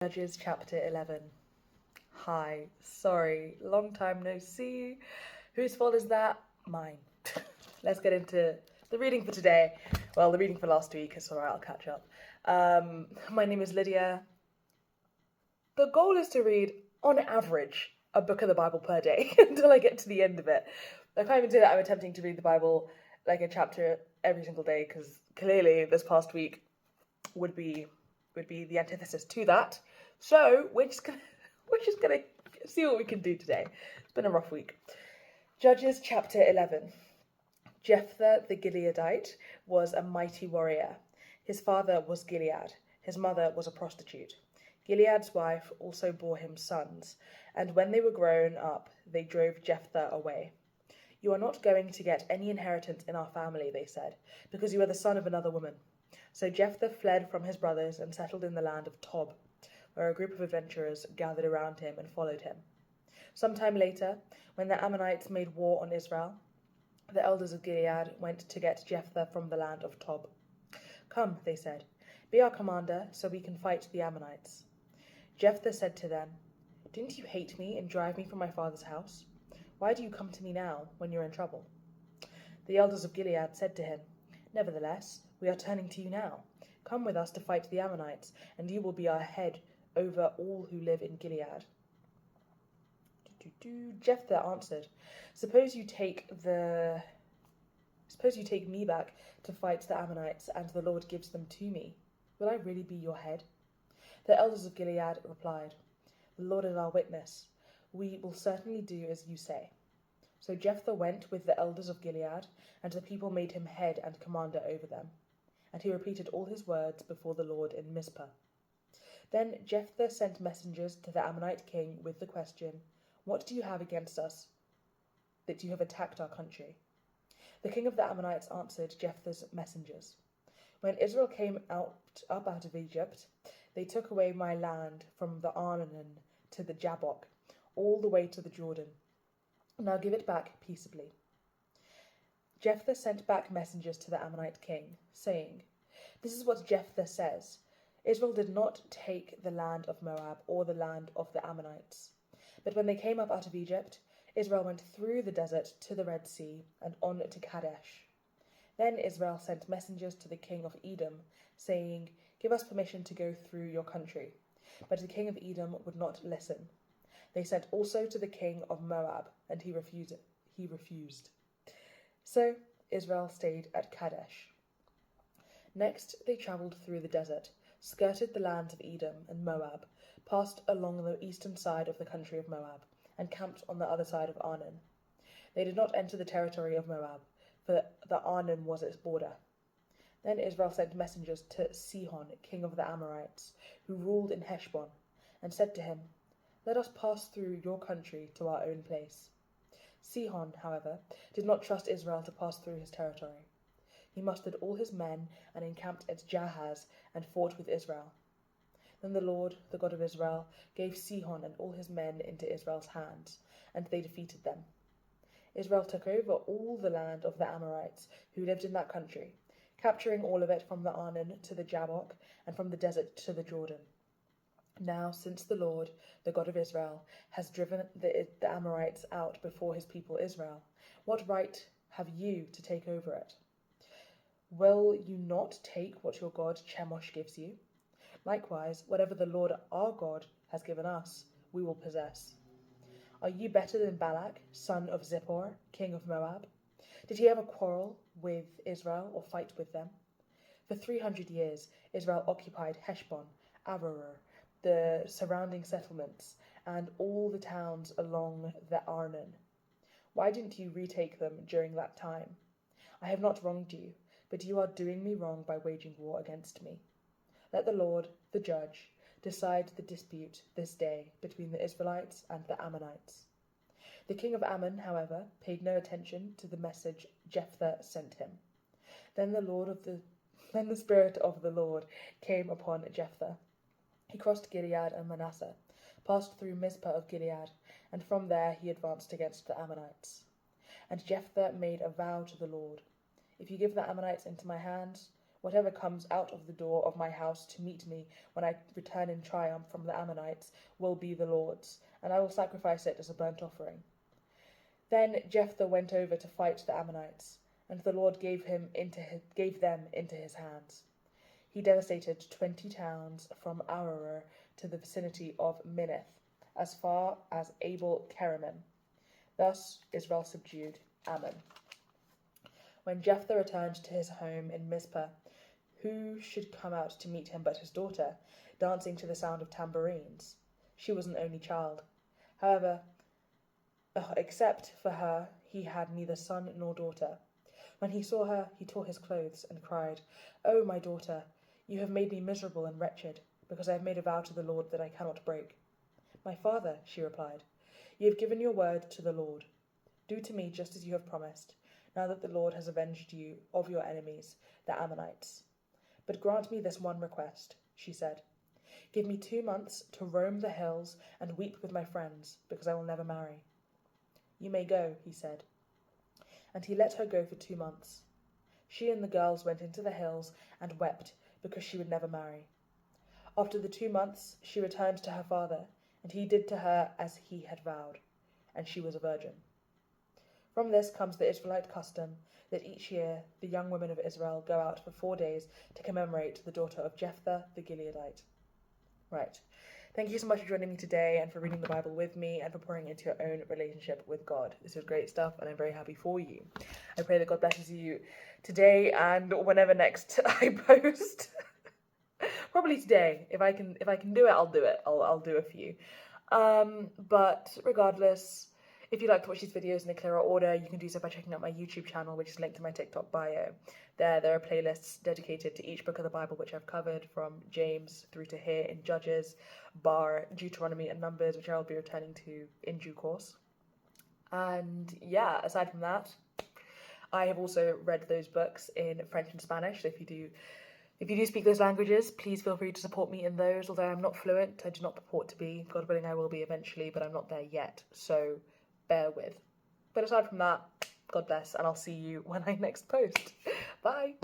Judges chapter 11. Hi, sorry, long time no see. Whose fault is that? Mine. Let's get into the reading for today. Well, the reading for last week is alright, I'll catch up. My name is Lydia. The goal is to read, on average, a book of the Bible per day until I get to the end of it. I can't even say that I'm attempting to read the Bible like a chapter every single day, because clearly this past week would be the antithesis to that. So we're just gonna see what we can do today. It's been a rough week. Judges chapter 11. Jephthah the Gileadite was a mighty warrior. His father was Gilead. His mother was a prostitute. Gilead's wife also bore him sons, and when they were grown up, they drove Jephthah away. "You are not going to get any inheritance in our family," they said, "because you are the son of another woman." So Jephthah fled from his brothers and settled in the land of Tob, where a group of adventurers gathered around him and followed him. Some time later, when the Ammonites made war on Israel, the elders of Gilead went to get Jephthah from the land of Tob. "Come," they said, "be our commander so we can fight the Ammonites." Jephthah said to them, "Didn't you hate me and drive me from my father's house? Why do you come to me now, when you're in trouble?" The elders of Gilead said to him, "Nevertheless, we are turning to you now. Come with us to fight the Ammonites, and you will be our head over all who live in Gilead." Jephthah answered, Suppose you take me back to fight the Ammonites, and the Lord gives them to me. Will I really be your head?" The elders of Gilead replied, "The Lord is our witness. We will certainly do as you say." So Jephthah went with the elders of Gilead, and the people made him head and commander over them. And he repeated all his words before the Lord in Mizpah. Then Jephthah sent messengers to the Ammonite king with the question, "What do you have against us, that you have attacked our country?" The king of the Ammonites answered Jephthah's messengers, "When Israel came up out of Egypt, they took away my land from the Arnon to the Jabbok, all the way to the Jordan. Now give it back peaceably." Jephthah sent back messengers to the Ammonite king, saying, "This is what Jephthah says. Israel did not take the land of Moab or the land of the Ammonites. But when they came up out of Egypt, Israel went through the desert to the Red Sea and on to Kadesh. Then Israel sent messengers to the king of Edom, saying, 'Give us permission to go through your country.' But the king of Edom would not listen. They sent also to the king of Moab, and he refused. So Israel stayed at Kadesh. Next they travelled through the desert, skirted the lands of Edom and Moab, passed along the eastern side of the country of Moab, and camped on the other side of Arnon. They did not enter the territory of Moab, for the Arnon was its border. Then Israel sent messengers to Sihon, king of the Amorites, who ruled in Heshbon, and said to him, 'Let us pass through your country to our own place.' Sihon, however, did not trust Israel to pass through his territory. He mustered all his men and encamped at Jahaz and fought with Israel. Then the Lord, the God of Israel, gave Sihon and all his men into Israel's hands, and they defeated them. Israel took over all the land of the Amorites who lived in that country, capturing all of it from the Arnon to the Jabbok and from the desert to the Jordan. Now, since the Lord, the God of Israel, has driven the Amorites out before his people Israel, what right have you to take over it? Will you not take what your god Chemosh gives you? Likewise, whatever the Lord our God has given us, we will possess. Are you better than Balak, son of Zippor, king of Moab? Did he ever quarrel with Israel or fight with them? For 300 years, Israel occupied Heshbon, Aroer, the surrounding settlements, and all the towns along the Arnon. Why didn't you retake them during that time? I have not wronged you, but you are doing me wrong by waging war against me. Let the Lord, the judge, decide the dispute this day between the Israelites and the Ammonites." The king of Ammon, however, paid no attention to the message Jephthah sent him. Then the Spirit of the Lord came upon Jephthah. He crossed Gilead and Manasseh, passed through Mizpah of Gilead, and from there he advanced against the Ammonites. And Jephthah made a vow to the Lord, "If you give the Ammonites into my hands, Whatever comes out of the door of my house to meet me when I return in triumph from the Ammonites will be the Lord's, and I will sacrifice it as a burnt offering." Then Jephthah went over to fight the Ammonites, and the Lord gave them into his hands. He devastated 20 towns from Aroer to the vicinity of Minnith, as far as Abel Keramim. Thus Israel subdued Ammon. When Jephthah returned to his home in Mizpah, who should come out to meet him but his daughter, dancing to the sound of tambourines? She was an only child. However, except for her, he had neither son nor daughter. When he saw her, he tore his clothes and cried, "Oh, my daughter, you have made me miserable and wretched, because I have made a vow to the Lord that I cannot break." "My father," she replied, "you have given your word to the Lord. Do to me just as you have promised, now that the Lord has avenged you of your enemies, the Ammonites. But grant me this one request," she said. "Give me 2 months to roam the hills and weep with my friends, because I will never marry." "You may go," he said. And he let her go for 2 months. She and the girls went into the hills and wept because she would never marry. After the 2 months, she returned to her father, and he did to her as he had vowed, and she was a virgin. From this comes the Israelite custom that each year the young women of Israel go out for 4 days to commemorate the daughter of Jephthah the Gileadite. Right. Thank you so much for joining me today and for reading the Bible with me and for pouring into your own relationship with God. This is great stuff and I'm very happy for you. I pray that God blesses you today and whenever next I post. Probably today. If I can do it, I'll do it. I'll do a few. But regardless, if you'd like to watch these videos in a clearer order, you can do so by checking out my YouTube channel, which is linked in my TikTok bio. There are playlists dedicated to each book of the Bible which I've covered, from James through to here in Judges, bar Deuteronomy and Numbers, which I'll be returning to in due course. And yeah, aside from that, I have also read those books in French and Spanish, so if you do speak those languages, please feel free to support me in those. Although I'm not fluent, I do not purport to be. God willing, I will be eventually, but I'm not there yet, so bear with. But aside from that, God bless, and I'll see you when I next post. Bye!